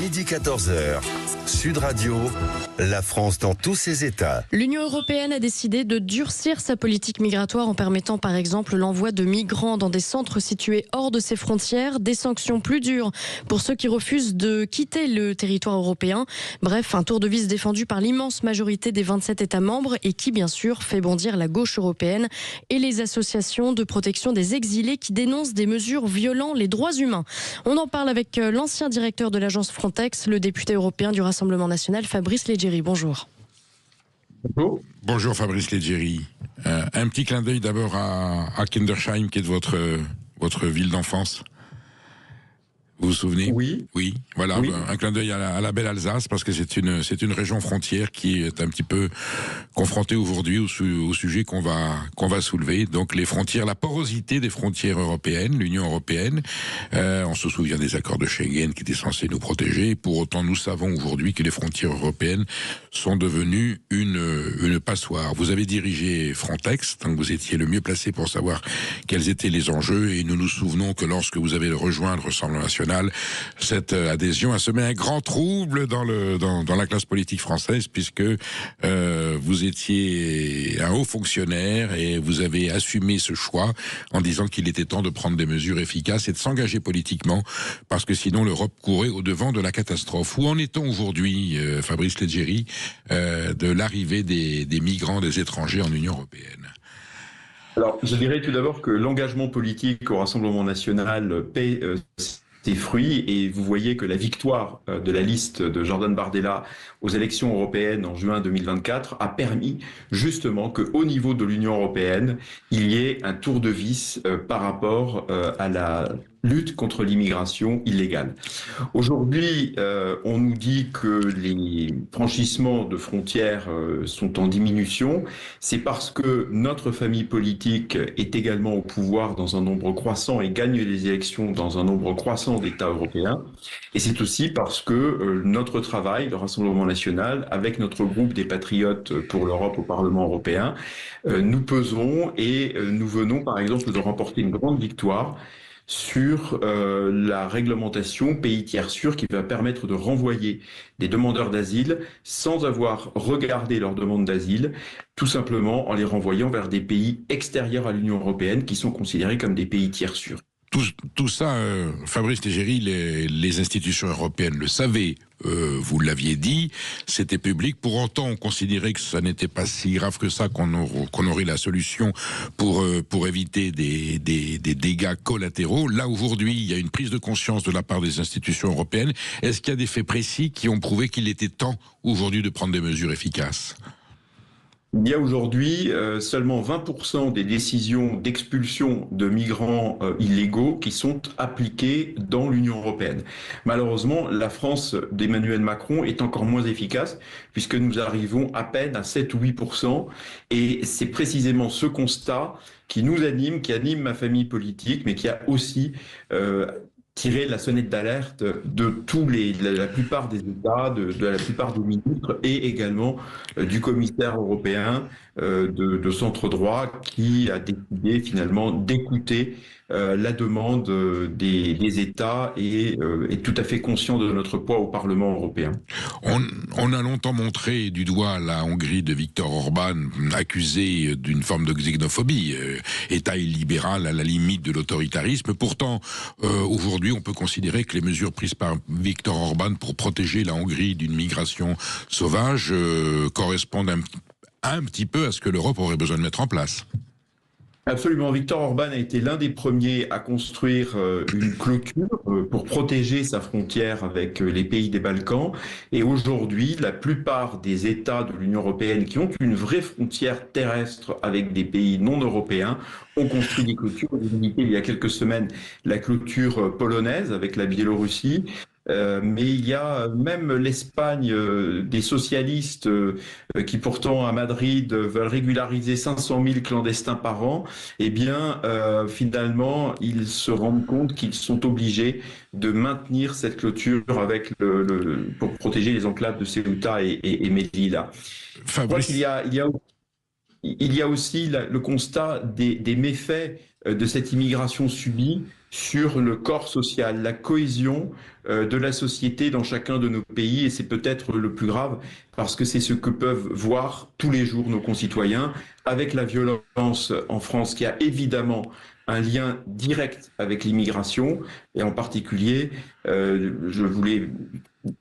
Midi 14h, Sud Radio, la France dans tous ses états. L'Union européenne a décidé de durcir sa politique migratoire en permettant par exemple l'envoi de migrants dans des centres situés hors de ses frontières, des sanctions plus dures pour ceux qui refusent de quitter le territoire européen. Bref, un tour de vis défendu par l'immense majorité des 27 États membres et qui bien sûr fait bondir la gauche européenne et les associations de protection des exilés qui dénoncent des mesures violant les droits humains. On en parle avec l'ancien directeur de l'agence Frontex, le député européen du Rassemblement national, Fabrice Leggeri. Bonjour. Bonjour Fabrice Leggeri. Un petit clin d'œil d'abord à Kindersheim, qui est votre ville d'enfance. Vous vous souvenez? Oui. Oui, voilà, oui. Un clin d'œil à la belle Alsace, parce que c'est une région frontière qui est un petit peu confrontée aujourd'hui au sujet qu'on va soulever. Donc les frontières, la porosité des frontières européennes, l'Union européenne. On se souvient des accords de Schengen qui étaient censés nous protéger. Pour autant, nous savons aujourd'hui que les frontières européennes sont devenues une passoire. Vous avez dirigé Frontex, donc vous étiez le mieux placé pour savoir quels étaient les enjeux, et nous nous souvenons que lorsque vous avez rejoint le Rassemblement national, cette adhésion a semé un grand trouble dans la classe politique française, puisque vous étiez un haut fonctionnaire et vous avez assumé ce choix en disant qu'il était temps de prendre des mesures efficaces et de s'engager politiquement, parce que sinon l'Europe courait au-devant de la catastrophe. Où en est-on aujourd'hui, Fabrice Leggeri, de l'arrivée des migrants, des étrangers en Union européenne? Alors, je dirais tout d'abord que l'engagement politique au Rassemblement national paie ses fruits, et vous voyez que la victoire de la liste de Jordan Bardella aux élections européennes en juin 2024 a permis justement qu'au niveau de l'Union européenne, il y ait un tour de vis par rapport à la lutte contre l'immigration illégale. Aujourd'hui, on nous dit que les franchissements de frontières sont en diminution. C'est parce que notre famille politique est également au pouvoir dans un nombre croissant et gagne les élections dans un nombre croissant d'États européens. Et c'est aussi parce que notre travail, le Rassemblement national, avec notre groupe des Patriotes pour l'Europe au Parlement européen, nous pesons et nous venons par exemple de remporter une grande victoire sur la réglementation pays tiers sûr, qui va permettre de renvoyer des demandeurs d'asile sans avoir regardé leur demande d'asile, tout simplement en les renvoyant vers des pays extérieurs à l'Union européenne qui sont considérés comme des pays tiers sûrs. Tout ça, Fabrice Leggeri, les institutions européennes le savaient. Vous l'aviez dit, c'était public. Pour autant, on considérait que ça n'était pas si grave que ça, qu'on aurait la solution pour éviter des dégâts collatéraux. Là, aujourd'hui, il y a une prise de conscience de la part des institutions européennes. Est-ce qu'il y a des faits précis qui ont prouvé qu'il était temps aujourd'hui de prendre des mesures efficaces ? Il y a aujourd'hui seulement 20% des décisions d'expulsion de migrants illégaux qui sont appliquées dans l'Union européenne. Malheureusement, la France d'Emmanuel Macron est encore moins efficace, puisque nous arrivons à peine à 7 ou 8%. Et c'est précisément ce constat qui nous anime, qui anime ma famille politique, mais qui a aussi tirer la sonnette d'alerte de la plupart des États, de la plupart des ministres, et également du commissaire européen de centre droit, qui a décidé finalement d'écouter la demande des États et est tout à fait conscient de notre poids au Parlement européen. On a longtemps montré du doigt la Hongrie de Viktor Orban, accusé d'une forme de xénophobie, État illibéral à la limite de l'autoritarisme. Pourtant, aujourd'hui, on peut considérer que les mesures prises par Viktor Orban pour protéger la Hongrie d'une migration sauvage correspondent un petit peu à ce que l'Europe aurait besoin de mettre en place. Absolument. Viktor Orban a été l'un des premiers à construire une clôture pour protéger sa frontière avec les pays des Balkans. Et aujourd'hui, la plupart des États de l'Union européenne qui ont une vraie frontière terrestre avec des pays non européens ont construit des clôtures. Vous avez visité il y a quelques semaines la clôture polonaise avec la Biélorussie. Mais il y a même l'Espagne des socialistes qui pourtant à Madrid veulent régulariser 500 000 clandestins par an. Eh bien, finalement, ils se rendent compte qu'ils sont obligés de maintenir cette clôture avec pour protéger les enclaves de Ceuta et Melilla. Je crois qu'il y a aussi le constat des méfaits de cette immigration subie sur le corps social, la cohésion de la société dans chacun de nos pays. Et c'est peut-être le plus grave parce que c'est ce que peuvent voir tous les jours nos concitoyens avec la violence en France qui a évidemment un lien direct avec l'immigration et en particulier, je voulais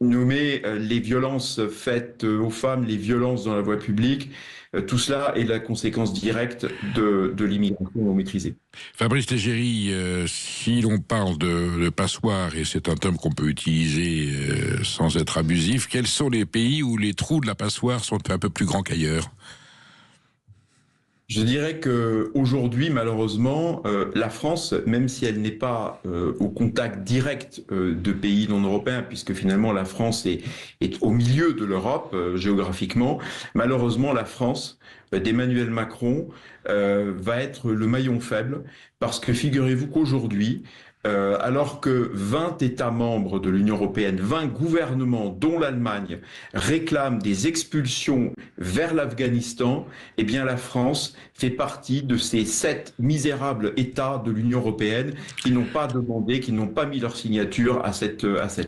nommer les violences faites aux femmes, les violences dans la voie publique. Tout cela est la conséquence directe de l'immigration non maîtrisée. Fabrice Leggeri, si l'on parle de passoire, et c'est un terme qu'on peut utiliser sans être abusif, quels sont les pays où les trous de la passoire sont un peu plus grands qu'ailleurs ? Je dirais qu'aujourd'hui, malheureusement, la France, même si elle n'est pas au contact direct de pays non européens, puisque finalement la France est au milieu de l'Europe géographiquement, malheureusement la France d'Emmanuel Macron va être le maillon faible, parce que figurez-vous qu'aujourd'hui, alors que 20 États membres de l'Union européenne, 20 gouvernements, dont l'Allemagne, réclament des expulsions vers l'Afghanistan, eh bien la France fait partie de ces 7 misérables États de l'Union européenne qui n'ont pas demandé, qui n'ont pas mis leur signature à cette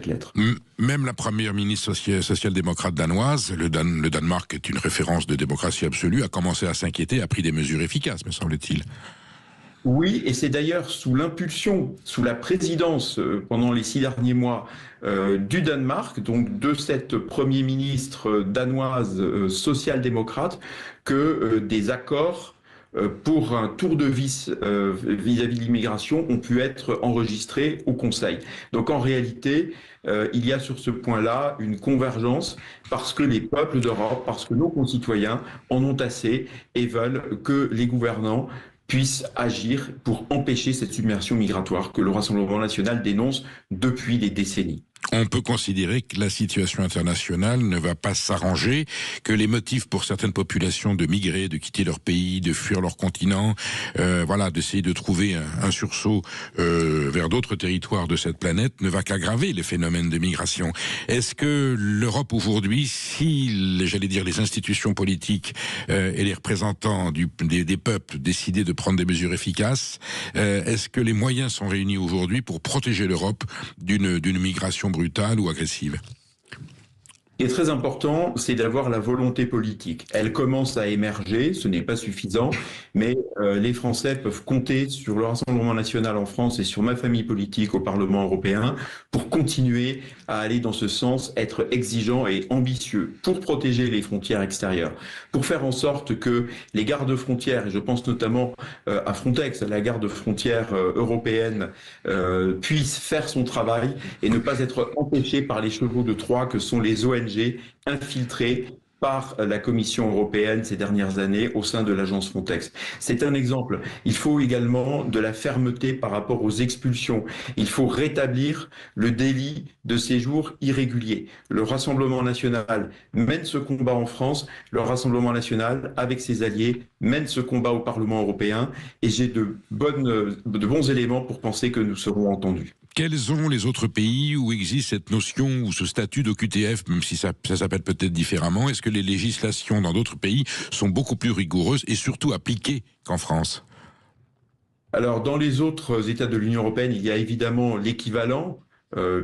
lettre. Même la première ministre social-démocrate danoise, le Danemark est une référence de démocratie absolue, a commencé à s'inquiéter, a pris des mesures efficaces, me semble-t-il. Oui, et c'est d'ailleurs sous l'impulsion, sous la présidence pendant les 6 derniers mois du Danemark, donc de cette Premier ministre danoise social-démocrate, que des accords pour un tour de vis vis-à-vis de l'immigration ont pu être enregistrés au Conseil. Donc en réalité, il y a sur ce point-là une convergence parce que les peuples d'Europe, parce que nos concitoyens en ont assez et veulent que les gouvernants puissent agir pour empêcher cette submersion migratoire que le Rassemblement national dénonce depuis des décennies. On peut considérer que la situation internationale ne va pas s'arranger, que les motifs pour certaines populations de migrer, de quitter leur pays, de fuir leur continent, d'essayer de trouver un sursaut vers d'autres territoires de cette planète ne va qu'aggraver les phénomènes de migration. Est-ce que l'Europe aujourd'hui, si, les institutions politiques et les représentants des peuples décidaient de prendre des mesures efficaces, est-ce que les moyens sont réunis aujourd'hui pour protéger l'Europe d'une migration brutale ou agressive? Ce qui est très important, c'est d'avoir la volonté politique. Elle commence à émerger, ce n'est pas suffisant, mais les Français peuvent compter sur le Rassemblement national en France et sur ma famille politique au Parlement européen pour continuer à aller dans ce sens, être exigeants et ambitieux pour protéger les frontières extérieures, pour faire en sorte que les gardes-frontières, et je pense notamment à Frontex, à la garde-frontière européenne, puissent faire son travail et ne pas être empêchés par les chevaux de Troie que sont les ONG infiltrés par la Commission européenne ces dernières années au sein de l'agence Frontex. C'est un exemple. Il faut également de la fermeté par rapport aux expulsions. Il faut rétablir le délit de séjour irrégulier. Le Rassemblement national mène ce combat en France. Le Rassemblement national, avec ses alliés, mène ce combat au Parlement européen. Et j'ai de bons éléments pour penser que nous serons entendus. Quels sont les autres pays où existe cette notion ou ce statut d'OQTF, même si ça s'appelle peut-être différemment? Est-ce que les législations dans d'autres pays sont beaucoup plus rigoureuses et surtout appliquées qu'en France? Alors, dans les autres États de l'Union européenne, il y a évidemment l'équivalent,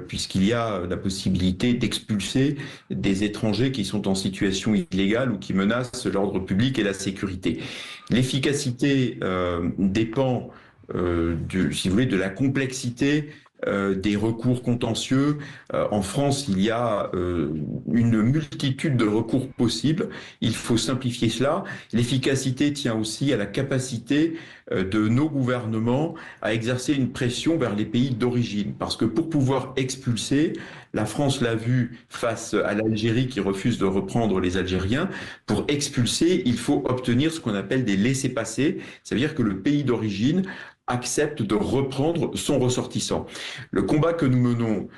puisqu'il y a la possibilité d'expulser des étrangers qui sont en situation illégale ou qui menacent l'ordre public et la sécurité. L'efficacité dépend, si vous voulez, de la complexité des recours contentieux. En France, il y a une multitude de recours possibles. Il faut simplifier cela. L'efficacité tient aussi à la capacité de nos gouvernements à exercer une pression vers les pays d'origine. Parce que pour pouvoir expulser, la France l'a vu face à l'Algérie qui refuse de reprendre les Algériens, pour expulser, il faut obtenir ce qu'on appelle des laissez-passer. Ça veut dire que le pays d'origine accepte de reprendre son ressortissant. Le combat que nous menons,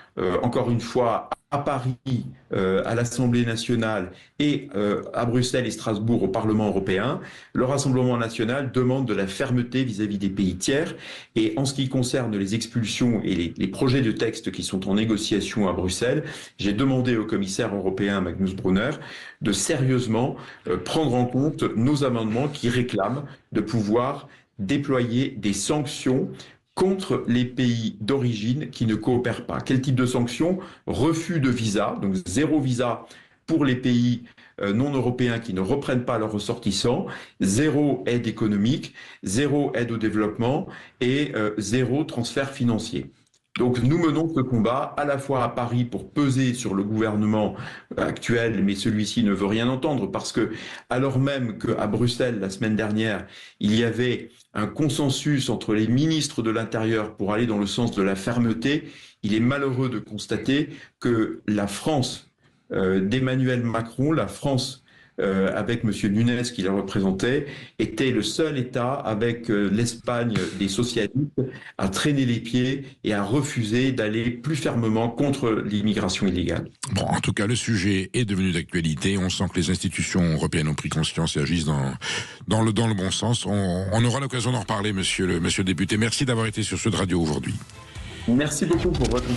encore une fois, à Paris, à l'Assemblée nationale et à Bruxelles et Strasbourg au Parlement européen, le Rassemblement national demande de la fermeté vis-à-vis des pays tiers. Et en ce qui concerne les expulsions et les projets de texte qui sont en négociation à Bruxelles, j'ai demandé au commissaire européen Magnus Brunner de sérieusement prendre en compte nos amendements qui réclament de pouvoir déployer des sanctions contre les pays d'origine qui ne coopèrent pas. Quel type de sanctions? Refus de visa, donc 0 visa pour les pays non européens qui ne reprennent pas leurs ressortissants, 0 aide économique, 0 aide au développement et 0 transfert financier. Donc nous menons ce combat à la fois à Paris pour peser sur le gouvernement actuel, mais celui-ci ne veut rien entendre parce que, alors même qu'à Bruxelles, la semaine dernière, il y avait un consensus entre les ministres de l'Intérieur pour aller dans le sens de la fermeté, il est malheureux de constater que la France d'Emmanuel Macron, la France avec M. Nunes qui la représentait, était le seul État avec l'Espagne des socialistes à traîner les pieds et à refuser d'aller plus fermement contre l'immigration illégale. Bon, en tout cas, le sujet est devenu d'actualité. On sent que les institutions européennes ont pris conscience et agissent dans le bon sens. On aura l'occasion d'en reparler, monsieur le député. Merci d'avoir été sur Sud Radio aujourd'hui. Merci beaucoup pour votre